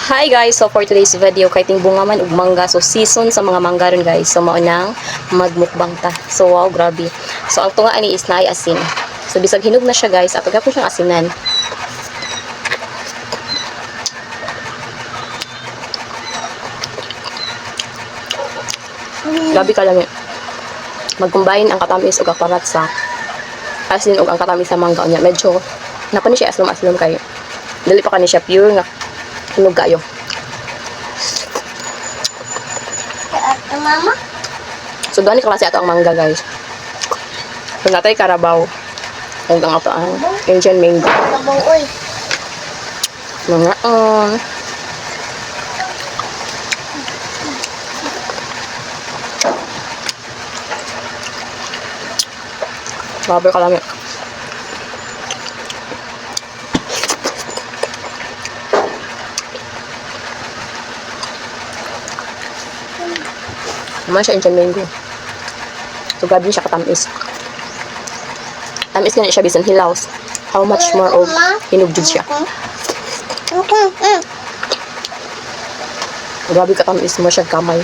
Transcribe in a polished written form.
Hi guys, so for today's video kay ting bunga man ug mangga, so season sa mga mangga ron guys, so mao nang magmukbang ta. So wow, grabe. So ang tunga ani is naay asin. So bisag hinog na siya guys, ato gyapon siyang asinan. Grabe ka lang. Mag-combine ang katamis ug ang parat sa asin ug ang katamis sa mangga niya. Medyo napani siya aslom-aslom kayo. Dili pa kani siya pure nga hinog kayo. Mama? So doon ni klase ato ang mangga guys. So natay Carabao. Ug ang ato ang Indian mango. Labong oy. Mga grabe ka lang. Naman siya Indian mango. So grabe siya katamis. Tamis nga siya bisan hilaws. How much more of hinog jud siya. Grabe katamis mo siya kamay.